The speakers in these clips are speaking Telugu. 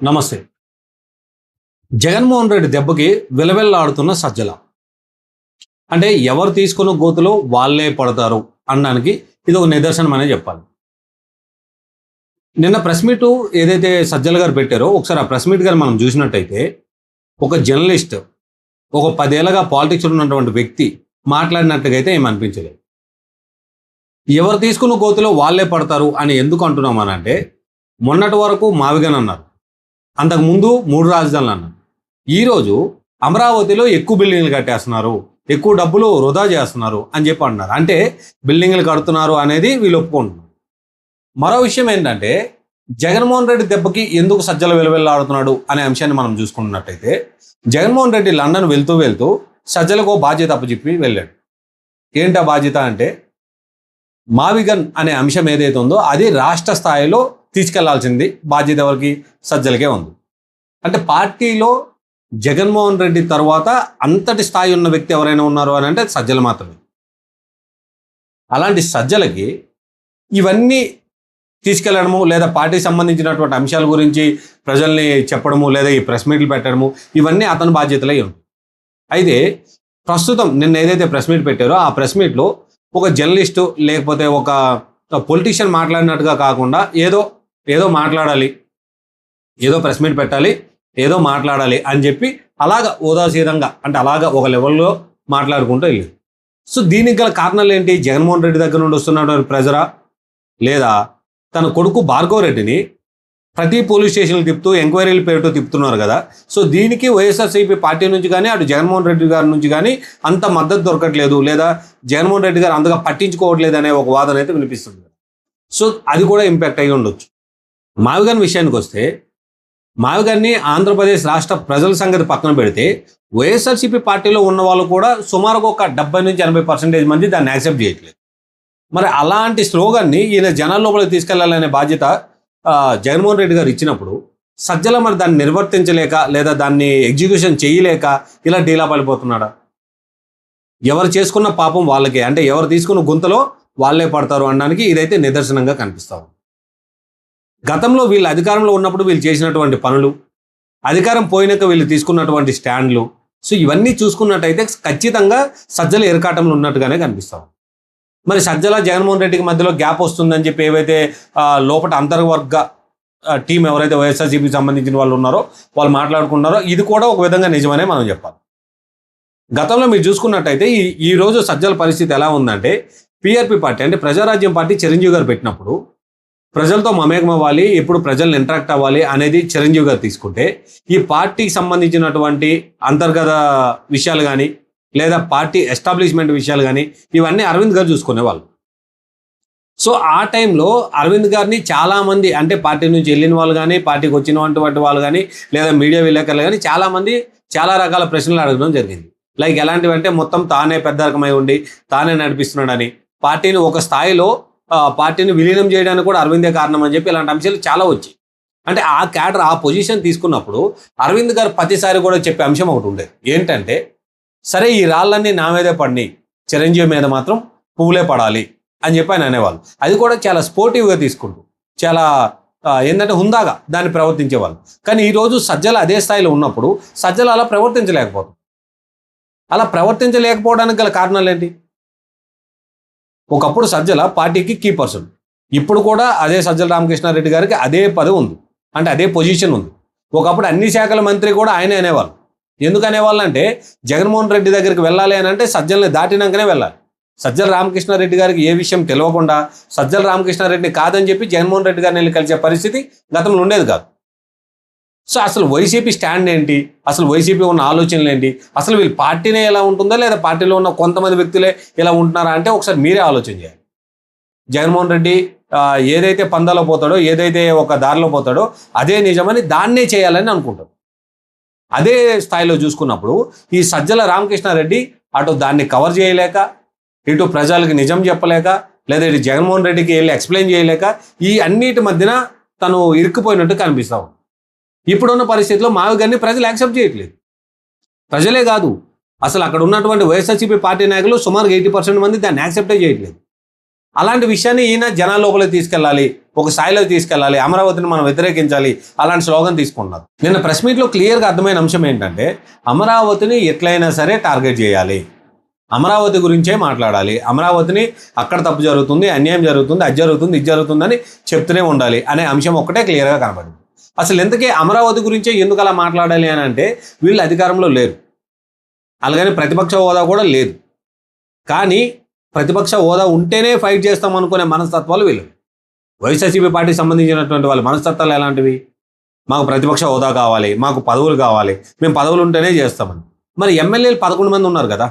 నమస్తే. జగన్మోహన్ రెడ్డి దెబ్బకి విలవిల్లాడుతున్న సజ్జల. అంటే ఎవరు తీసుకున్న గోతులో వాళ్ళే పడతారు అనడానికి ఇది ఒక నిదర్శనం అనే చెప్పాలి. నిన్న ప్రెస్ మీటు ఏదైతే సజ్జల గారు పెట్టారో ఒకసారి ఆ ప్రెస్ మీట్ గారు మనం చూసినట్టయితే ఒక జర్నలిస్ట్, ఒక 10 ఏళ్ళగా పాలిటిక్స్లో ఉన్నటువంటి వ్యక్తి మాట్లాడినట్టుగా అయితే ఏమి అనిపించలేదు. ఎవరు తీసుకున్న గోతులో వాళ్ళే పడతారు అని ఎందుకు అంటున్నామనంటే, మొన్నటి వరకు మావిగన్ అన్నారు, అంతకుముందు 3 రాజధానులు అన్నారు. ఈరోజు అమరావతిలో ఎక్కువ బిల్డింగ్లు కట్టేస్తున్నారు, ఎక్కువ డబ్బులు వృధా చేస్తున్నారు అని చెప్పి అంటున్నారు. అంటే బిల్డింగ్లు కడుతున్నారు అనేది వీళ్ళు ఒప్పుకుంటున్నారు. మరో విషయం ఏంటంటే, జగన్మోహన్ రెడ్డి దెబ్బకి ఎందుకు సజ్జల వెలువెల్లాడుతున్నాడు అనే అంశాన్ని మనం చూసుకున్నట్టయితే, జగన్మోహన్ రెడ్డి లండన్ వెళ్తూ వెళ్తూ సజ్జలకు బాధ్యత అప్పచెప్పి వెళ్ళాడు. ఏంటా బాధ్యత అంటే, మావిగన్ అనే అంశం ఏదైతే ఉందో అది రాష్ట్ర స్థాయిలో తీసుకెళ్లాల్సింది బాధ్యత ఎవరికి? సజ్జలకే ఉంది. అంటే పార్టీలో జగన్మోహన్ రెడ్డి తర్వాత అంతటి స్థాయి ఉన్న వ్యక్తి ఎవరైనా ఉన్నారు అని అంటే సజ్జల మాత్రమే. అలాంటి సజ్జలకి ఇవన్నీ తీసుకెళ్లడము, లేదా పార్టీకి సంబంధించినటువంటి అంశాల గురించి ప్రజల్ని చెప్పడము, లేదా ఈ ప్రెస్ మీట్లు పెట్టడము, ఇవన్నీ అతని బాధ్యతలై ఉంటాయి. అయితే ప్రస్తుతం నిన్న ఏదైతే ప్రెస్ మీట్ పెట్టారో ఆ ప్రెస్ మీట్లో ఒక జర్నలిస్టు లేకపోతే ఒక పొలిటీషియన్ మాట్లాడినట్టుగా కాకుండా ఏదో మాట్లాడాలి, ఏదో ప్రెస్ మీట్ పెట్టాలి, ఏదో మాట్లాడాలి అని చెప్పి అలాగ ఉదాసీనంగా, అంటే అలాగ ఒక లెవెల్లో మాట్లాడుకుంటూ వెళ్ళారు. సో దీనికి గల కారణాలు ఏంటి? జగన్మోహన్ రెడ్డి దగ్గర నుండి వస్తున్నటువంటి ప్రెజరా, లేదా తన కొడుకు భార్గవ్ రెడ్డిని ప్రతి పోలీస్ స్టేషన్లు తిప్పుతూ ఎంక్వైరీల పేరుతో తిప్పుతున్నారు కదా. సో దీనికి వైఎస్ఆర్సీపీ పార్టీ నుంచి కానీ అటు జగన్మోహన్ రెడ్డి గారి నుంచి కానీ అంత మద్దతు దొరకట్లేదు, లేదా జగన్మోహన్ రెడ్డి గారు అంతగా పట్టించుకోవట్లేదు అనే ఒక వాదన అయితే వినిపిస్తుంది. సో అది కూడా ఇంపాక్ట్ అయ్యి ఉండొచ్చు. మావిగన్ విషయానికి వస్తే, మావిగన్ని ఆంధ్రప్రదేశ్ రాష్ట్ర ప్రజల సంగతి పక్కన పెడితే వైఎస్ఆర్సీపీ పార్టీలో ఉన్న వాళ్ళు కూడా సుమారుగా ఒక 70 నుంచి 80% మంది దాన్ని యాక్సెప్ట్ చేయట్లేదు. మరి అలాంటి స్లోగన్ని ఈయన జనాల లోపలికి తీసుకెళ్లాలనే బాధ్యత జగన్మోహన్ రెడ్డి గారు ఇచ్చినప్పుడు సజ్జల మరి దాన్ని నిర్వర్తించలేక, లేదా దాన్ని ఎగ్జిక్యూషన్ చేయలేక ఇలా డీలా పడిపోతున్నాడా? ఎవరు చేసుకున్న పాపం వాళ్ళకే, అంటే ఎవరు తీసుకున్న గుంతలో వాళ్ళే పడతారు అనడానికి ఇదైతే నిదర్శనంగా కనిపిస్తాం. గతంలో వీళ్ళు అధికారంలో ఉన్నప్పుడు వీళ్ళు చేసినటువంటి పనులు, అధికారం పోయినాక వీళ్ళు తీసుకున్నటువంటి స్టాండ్లు, సో ఇవన్నీ చూసుకున్నట్టయితే ఖచ్చితంగా సజ్జల ఎరకాటంలో ఉన్నట్టుగానే కనిపిస్తాం. మరి సజ్జల జగన్మోహన్ రెడ్డికి మధ్యలో గ్యాప్ వస్తుందని చెప్పి ఏవైతే లోపల అంతర్వర్గ టీం ఎవరైతే వైఎస్ఆర్సీపీకి సంబంధించిన వాళ్ళు ఉన్నారో వాళ్ళు మాట్లాడుకున్నారో ఇది కూడా ఒక విధంగా నిజమనే మనం చెప్పాలి. గతంలో మీరు చూసుకున్నట్టయితే ఈ రోజు సజ్జల పరిస్థితి ఎలా ఉందంటే, పిఆర్పి పార్టీ అంటే ప్రజారాజ్యం పార్టీ చిరంజీవి గారు పెట్టినప్పుడు ప్రజలతో మమేకం అవ్వాలి, ఎప్పుడు ప్రజల్ని ఇంటరాక్ట్ అవ్వాలి అనేది చిరంజీవి గారు తీసుకుంటే, ఈ పార్టీకి సంబంధించినటువంటి అంతర్గత విషయాలు కానీ, లేదా పార్టీ ఎస్టాబ్లిష్మెంట్ విషయాలు కానీ ఇవన్నీ అరవింద్ గారు చూసుకునేవాళ్ళు. సో ఆ టైంలో అరవింద్ గారిని చాలామంది, అంటే పార్టీ నుంచి వెళ్ళిన వాళ్ళు కానీ, పార్టీకి వచ్చినటువంటి వాళ్ళు కానీ, లేదా మీడియా విలేకరులు కానీ చాలామంది చాలా రకాల ప్రశ్నలు అడగడం జరిగింది. లైక్ ఎలాంటివి అంటే, మొత్తం తానే పెద్ద రకమై ఉండి తానే నడిపిస్తున్నాడని, పార్టీని ఒక స్థాయిలో పార్టీని విలీనం చేయడానికి కూడా అరవిందే కారణం అని చెప్పి ఇలాంటి అంశాలు చాలా వచ్చాయి. అంటే ఆ క్యాడర్ ఆ పొజిషన్ తీసుకున్నప్పుడు అరవింద్ గారు ప్రతిసారి కూడా చెప్పే అంశం ఒకటి ఉండేది. ఏంటంటే, సరే ఈ రాళ్ళన్నీ నా మీదే పడినాయి, చిరంజీవి మీద మాత్రం పువ్వులే పడాలి అని చెప్పి ఆయన అనేవాళ్ళు. అది కూడా చాలా స్పోర్టివ్గా తీసుకుంటూ, చాలా ఏంటంటే హుందాగా దాన్ని ప్రవర్తించేవాళ్ళు. కానీ ఈరోజు సజ్జల అదే స్థాయిలో ఉన్నప్పుడు సజ్జల అలా ప్రవర్తించలేకపోతుంది. అలా ప్రవర్తించలేకపోవడానికి గల కారణాలు ఏంటి? ఒకప్పుడు సజ్జల పార్టీకి కీ పర్సన్, ఇప్పుడు కూడా అదే సజ్జల రామకృష్ణారెడ్డి గారికి అదే పదవి ఉంది, అంటే అదే పొజిషన్ ఉంది. ఒకప్పుడు అన్ని శాఖల మంత్రి కూడా ఆయనే అనేవాళ్ళు. ఎందుకు అనేవాళ్ళు అంటే, జగన్మోహన్ రెడ్డి దగ్గరికి వెళ్ళాలి అని అంటే సజ్జల్ని దాటినాకనే వెళ్ళాలి. సజ్జల రామకృష్ణారెడ్డి గారికి ఏ విషయం తెలియకుండా సజ్జల రామకృష్ణారెడ్డిని కాదని చెప్పి జగన్మోహన్ రెడ్డి గారిని వెళ్ళి కలిసే పరిస్థితి గతంలో ఉండేది కాదు. సో అసలు వైసీపీ స్టాండ్ ఏంటి, అసలు వైసీపీ ఉన్న ఆలోచనలు ఏంటి, అసలు వీళ్ళు పార్టీనే ఎలా ఉంటుందా, లేదా పార్టీలో ఉన్న కొంతమంది వ్యక్తులే ఎలా ఉంటున్నారా అంటే ఒకసారి మీరే ఆలోచన చేయాలి. జగన్మోహన్ రెడ్డి ఏదైతే పందాలో పోతాడో, ఏదైతే ఒక దారిలో పోతాడో అదే నిజమని దాన్నే చేయాలని అనుకుంటాడు. అదే స్థాయిలో చూసుకున్నప్పుడు ఈ సజ్జల రామకృష్ణారెడ్డి అటు దాన్ని కవర్ చేయలేక, ఇటు ప్రజలకు నిజం చెప్పలేక, లేదా ఇటు జగన్మోహన్ రెడ్డికి వెళ్ళి ఎక్స్ప్లెయిన్ చేయలేక ఈ అన్నిటి మధ్యన తను ఇరుక్కుపోయినట్టు కనిపిస్తాం. ఇప్పుడున్న పరిస్థితిలో మావిగన్ని ప్రజలు యాక్సెప్ట్ చేయట్లేదు. ప్రజలే కాదు, అసలు అక్కడ ఉన్నటువంటి వైఎస్ఆర్సీపీ పార్టీ నాయకులు సుమారు 80% మంది దాన్ని యాక్సెప్టే చేయట్లేదు. అలాంటి విషయాన్ని ఈయన జనాల లోపలికి తీసుకెళ్ళాలి, ఒక స్థాయిలో తీసుకెళ్ళాలి, అమరావతిని మనం వ్యతిరేకించాలి, అలాంటి స్లోగన్ తీసుకున్నారు. నిన్న ప్రెస్ మీట్లో క్లియర్గా అర్థమైన అంశం ఏంటంటే అమరావతిని ఎట్లయినా సరే టార్గెట్ చేయాలి, అమరావతి గురించే మాట్లాడాలి, అమరావతిని అక్కడ తప్పు జరుగుతుంది, అన్యాయం జరుగుతుంది, అది జరుగుతుంది, ఇది జరుగుతుందని చెప్తూనే ఉండాలి అనే అంశం ఒక్కటే క్లియర్గా కనబడింది. అసలు ఎందుకే అమరావతి గురించే ఎందుకు అలా మాట్లాడాలి అని అంటే వీళ్ళు అధికారంలో లేరు, అలాగని ప్రతిపక్ష హోదా కూడా లేదు. కానీ ప్రతిపక్ష హోదా ఉంటేనే ఫైట్ చేస్తాం అనుకునే మనస్తత్వాలు వీళ్ళు. వైఎస్ఆర్సీపీ పార్టీకి సంబంధించినటువంటి వాళ్ళ మనస్తత్వాలు ఎలాంటివి? మాకు ప్రతిపక్ష హోదా కావాలి, మాకు పదవులు కావాలి, మేము పదవులు ఉంటేనే చేస్తామని. మరి ఎమ్మెల్యేలు 11 మంది ఉన్నారు కదా,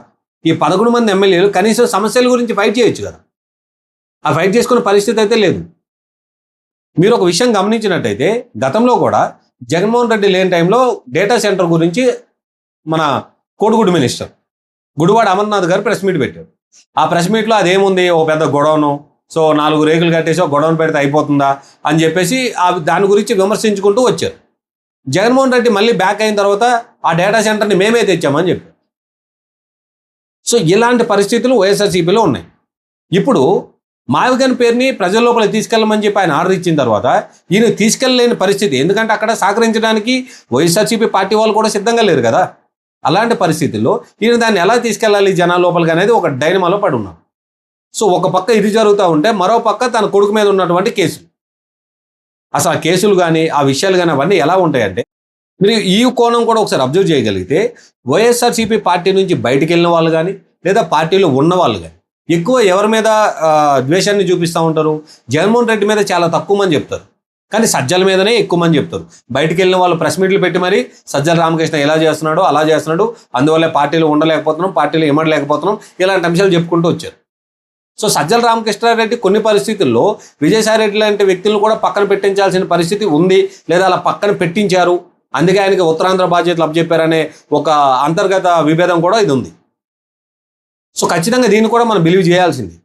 ఈ 11 మంది ఎమ్మెల్యేలు కనీసం సమస్యల గురించి ఫైట్ చేయొచ్చు కదా. ఆ ఫైట్ చేసుకునే పరిస్థితి అయితే లేదు. మీరు ఒక విషయం గమనించినట్టయితే గతంలో కూడా జగన్మోహన్ రెడ్డి లేని టైంలో డేటా సెంటర్ గురించి మన కోడిగుడ్డు మినిస్టర్ గుడివాడ అమర్నాథ్ గారు ప్రెస్ మీట్ పెట్టారు. ఆ ప్రెస్ మీట్లో అదేముంది, ఓ పెద్ద గొడవను, సో 4 రేకులు కట్టేసి ఒక గొడవను పెడితే అయిపోతుందా అని చెప్పేసి దాని గురించి విమర్శించుకుంటూ వచ్చారు. జగన్మోహన్ రెడ్డి మళ్ళీ బ్యాక్ అయిన తర్వాత ఆ డేటా సెంటర్ని మేమే తెచ్చామని చెప్పారు. సో ఇలాంటి పరిస్థితులు వైఎస్ఆర్సీపీలో ఉన్నాయి. ఇప్పుడు మావిగన్ పేరుని ప్రజల లోపల తీసుకెళ్ళమని చెప్పి ఆయన ఆర్డర్ ఇచ్చిన తర్వాత ఈయన తీసుకెళ్ళలేని పరిస్థితి, ఎందుకంటే అక్కడ సహకరించడానికి వైఎస్ఆర్సీపీ పార్టీ వాళ్ళు కూడా సిద్ధంగా లేరు కదా. అలాంటి పరిస్థితుల్లో ఈయన దాన్ని ఎలా తీసుకెళ్ళాలి జనాల లోపలికి అనేది ఒక డైనమాలో పడి ఉన్నారు. సో ఒక పక్క ఇది జరుగుతూ ఉంటే మరో పక్క తన కొడుకు మీద ఉన్నటువంటి కేసులు, అసలు ఆ కేసులు కానీ ఆ విషయాలు కానీ అవన్నీ ఎలా ఉంటాయంటే మీరు ఈ కోణం కూడా ఒకసారి అబ్జర్వ్ చేయగలిగితే వైఎస్ఆర్సీపీ పార్టీ నుంచి బయటికి వెళ్ళిన వాళ్ళు కానీ లేదా పార్టీలో ఉన్న వాళ్ళు కానీ ఎక్కువ ఎవరి మీద ద్వేషాన్ని చూపిస్తూ ఉంటారు? జగన్మోహన్ రెడ్డి మీద చాలా తక్కువ మంది చెప్తారు, కానీ సజ్జల మీదనే ఎక్కువ మంది చెప్తారు. బయటికి వెళ్ళిన వాళ్ళు ప్రెస్ మీట్లు పెట్టి మరి సజ్జల రామకృష్ణ ఎలా చేస్తున్నాడు, అలా చేస్తున్నాడు, అందువల్లే పార్టీలో ఉండలేకపోతున్నాం, పార్టీలో ఇమ్మడలేకపోతున్నాం, ఇలాంటి అంశాలు చెప్పుకుంటూ వచ్చారు. సో సజ్జల రామకృష్ణారెడ్డి కొన్ని పరిస్థితుల్లో విజయసాయి రెడ్డి లాంటి వ్యక్తులను కూడా పక్కన పెట్టించాల్సిన పరిస్థితి ఉంది, లేదా అలా పక్కన పెట్టించారు, అందుకే ఆయనకి ఉత్తరాంధ్ర బాధ్యతలు అప్పచెప్పారనే ఒక అంతర్గత విభేదం కూడా ఇది ఉంది. సో ఖచ్చితంగా దీన్ని కూడా మనం బిలీవ్ చేయాల్సింది,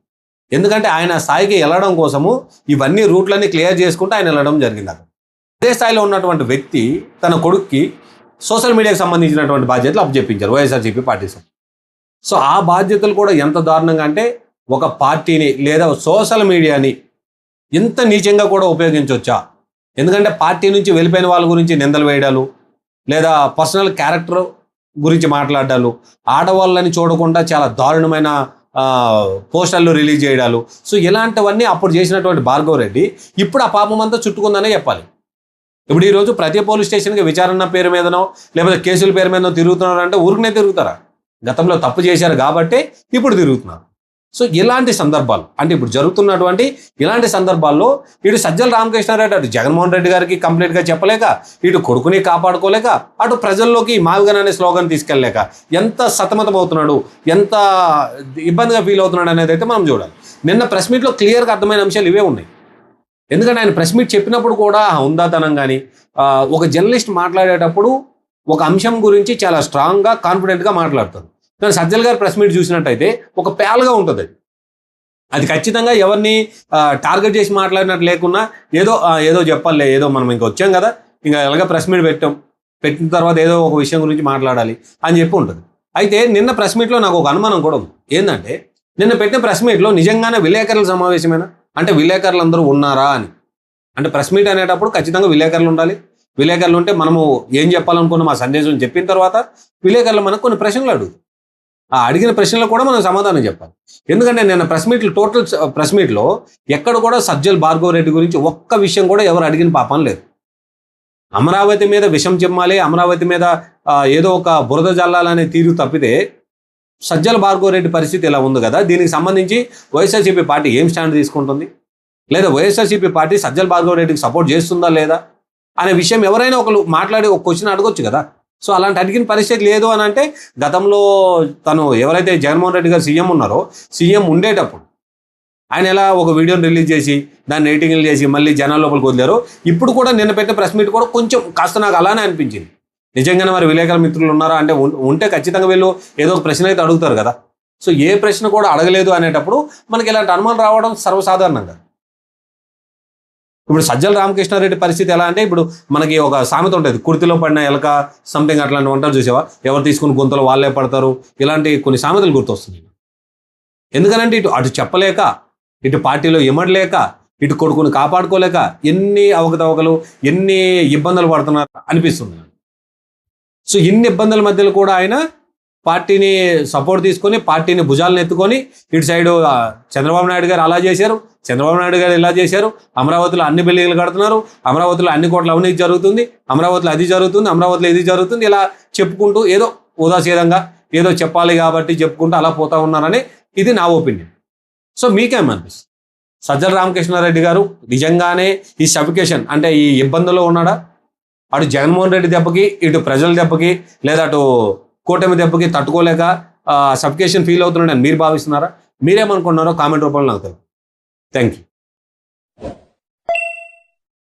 ఎందుకంటే ఆయన స్థాయికి వెళ్ళడం కోసము ఇవన్నీ రూట్లన్నీ క్లియర్ చేసుకుంటూ ఆయన వెళ్ళడం జరిగింది. అదే స్థాయిలో ఉన్నటువంటి వ్యక్తి తన కొడుక్కి సోషల్ మీడియాకి సంబంధించినటువంటి బాధ్యతలు అప్పచెప్పించారు వైఎస్ఆర్సీపీ పార్టీ. సో ఆ బాధ్యతలు కూడా ఎంత దారుణంగా అంటే ఒక పార్టీని లేదా సోషల్ మీడియాని ఇంత నీచంగా కూడా ఉపయోగించవచ్చా? ఎందుకంటే పార్టీ నుంచి వెళ్ళిపోయిన వాళ్ళ గురించి నిందలు వేయడాలు, లేదా పర్సనల్ క్యారెక్టర్ గురించి మాట్లాడాలు, ఆడవాళ్ళని చూడకుండా చాలా దారుణమైన పోస్టర్లు రిలీజ్ చేయడాలు. సో ఇలాంటివన్నీ అప్పుడు చేసినటువంటి భార్గవ్ రెడ్డి ఇప్పుడు ఆ పాపం అంతా చుట్టుకుందనే చెప్పాలి. ఇప్పుడు ఈరోజు ప్రతి పోలీస్ స్టేషన్కి విచారణ పేరు మీదనో లేకపోతే కేసుల పేరు మీదనో తిరుగుతున్నారంటే ఊరికనే తిరుగుతారా? గతంలో తప్పు చేశారు కాబట్టి ఇప్పుడు తిరుగుతున్నారు. సో ఇలాంటి సందర్భాలు అంటే ఇప్పుడు జరుగుతున్నటువంటి ఇలాంటి సందర్భాల్లో ఇటు సజ్జల రామకృష్ణారెడ్డి అటు జగన్మోహన్ రెడ్డి గారికి కంప్లీట్గా చెప్పలేక, ఇటు కొడుకుని కాపాడుకోలేక, అటు ప్రజల్లోకి మావిగన్ అనే స్లోగన్ తీసుకెళ్ళలేక ఎంత సతమతం అవుతున్నాడు, ఎంత ఇబ్బందిగా ఫీల్ అవుతున్నాడు అనేది అయితే మనం చూడాలి. నిన్న ప్రెస్ మీట్లో క్లియర్గా అర్థమైన అంశాలు ఇవే ఉన్నాయి. ఎందుకంటే ఆయన ప్రెస్ మీట్ చెప్పినప్పుడు కూడా హుందాతనం కానీ ఒక జర్నలిస్ట్ మాట్లాడేటప్పుడు ఒక అంశం గురించి చాలా స్ట్రాంగ్గా కాన్ఫిడెంట్గా మాట్లాడతారు. కానీ సజ్జల గారు ప్రెస్ మీట్ చూసినట్టయితే ఒక పేలగా ఉంటుంది. అది ఖచ్చితంగా ఎవరిని టార్గెట్ చేసి మాట్లాడినట్టు లేకున్నా ఏదో చెప్పాలి, ఏదో మనం ఇంకా వచ్చాం కదా, ఇంకా ఎలాగ ప్రెస్ మీట్ పెట్టిన తర్వాత ఏదో ఒక విషయం గురించి మాట్లాడాలి అని చెప్పి ఉంటుంది. అయితే నిన్న ప్రెస్ మీట్లో నాకు ఒక అనుమానం కూడా ఉంది. ఏంటంటే నిన్న పెట్టిన ప్రెస్ మీట్లో నిజంగానే విలేకరుల సమావేశమేనా, అంటే విలేకరులు అందరూ ఉన్నారా అని. అంటే ప్రెస్ మీట్ అనేటప్పుడు ఖచ్చితంగా విలేకరులు ఉండాలి. విలేకరులు ఉంటే మనము ఏం చెప్పాలనుకున్న మా సందేశం చెప్పిన తర్వాత విలేకరులు మనకు కొన్ని ప్రశ్నలు అడుగుతారు. ఆ అడిగిన ప్రశ్నలకు కూడా మనం సమాధానం చెప్పాలి. ఎందుకంటే నేను టోటల్ ప్రెస్ మీట్లో ఎక్కడ కూడా సజ్జల భార్గవ్ రెడ్డి గురించి ఒక్క విషయం కూడా ఎవరు అడిగిన పాపం లేదు. అమరావతి మీద విషం చెమ్మాలి, అమరావతి మీద ఏదో ఒక బురద జల్లాలనే తీరు తప్పితే సజ్జల భార్గవ్ రెడ్డి పరిస్థితి ఇలా ఉంది కదా, దీనికి సంబంధించి వైఎస్ఆర్సీపీ పార్టీ ఏం స్టాండ్ తీసుకుంటుంది, లేదా వైఎస్ఆర్సీపీ పార్టీ సజ్జల భార్గవ్ రెడ్డికి సపోర్ట్ చేస్తుందా లేదా అనే విషయం ఎవరైనా ఒకరు మాట్లాడి ఒక క్వశ్చన్ అడగొచ్చు కదా. సో అలాంటి అడిగిన పరిస్థితి లేదు అని అంటే గతంలో తను ఎవరైతే జగన్మోహన్ రెడ్డి గారు సీఎం ఉన్నారో, సీఎం ఉండేటప్పుడు ఆయన ఎలా ఒక వీడియోని రిలీజ్ చేసి దాన్ని రేటింగ్లు చేసి మళ్ళీ జనాల లోపలికి వదిలేరు. ఇప్పుడు కూడా నిన్న పెట్టిన ప్రెస్ మీట్ కూడా కొంచెం కాస్త నాకు అలానే అనిపించింది. నిజంగానే మరి విలేకరుల మిత్రులు ఉన్నారా అంటే ఉంటే ఖచ్చితంగా వీళ్ళు ఏదో ఒక ప్రశ్న అయితే అడుగుతారు కదా. సో ఏ ప్రశ్న కూడా అడగలేదు అనేటప్పుడు మనకి ఇలాంటి అనుమానం రావడం సర్వసాధారణంగా. ఇప్పుడు సజ్జల రామకృష్ణారెడ్డి పరిస్థితి ఎలా అంటే ఇప్పుడు మనకి ఒక సామెత ఉంటుంది, కుర్తిలో పడిన ఎలక సంథింగ్ అట్లాంటి వంటలు చూసావా, ఎవరు తీసుకుని గుంతలు వాళ్ళే పడతారు, ఇలాంటి కొన్ని సామెతలు గుర్తొస్తున్నాయి. ఎందుకనంటే అటు చెప్పలేక, ఇటు పార్టీలో ఇమడలేక, ఇటు కొడుకుని కాపాడుకోలేక ఎన్ని అవకతవకలు, ఎన్ని ఇబ్బందులు పడుతున్నారు అనిపిస్తుంది. సో ఇన్ని ఇబ్బందుల మధ్యలో కూడా ఆయన పార్టీని సపోర్ట్ తీసుకొని, పార్టీని భుజాలను ఎత్తుకొని, ఇటు సైడు చంద్రబాబు నాయుడు గారు అలా చేశారు, చంద్రబాబు నాయుడు గారు ఇలా చేశారు, అమరావతిలో అన్ని బిల్డింగ్లు కడుతున్నారు, అమరావతిలో అన్ని కోట్ల అవినీతి జరుగుతుంది, అమరావతిలో అది జరుగుతుంది, అమరావతిలో ఇది జరుగుతుంది, ఇలా చెప్పుకుంటూ ఏదో ఉదాసీనంగా ఏదో చెప్పాలి కాబట్టి చెప్పుకుంటూ అలా పోతా ఉన్నారని ఇది నా ఒపీనియన్. సో మీకేమనిపిస్తుంది? సజ్జల రామకృష్ణారెడ్డి గారు నిజంగానే ఈ సఫికేషన్ అంటే ఈ ఇబ్బందుల్లో ఉన్నాడా? అటు జగన్మోహన్ రెడ్డి దెబ్బకి, ఇటు ప్రజల దెబ్బకి, లేదా అటు కూటమి దెబ్బకి తట్టుకోలేక సఫికేషన్ ఫీల్ అవుతున్నాడని మీరు భావిస్తున్నారా? మీరేమనుకున్నారో కామెంట్ రూపంలో నాకు తెలుసు. Thank you.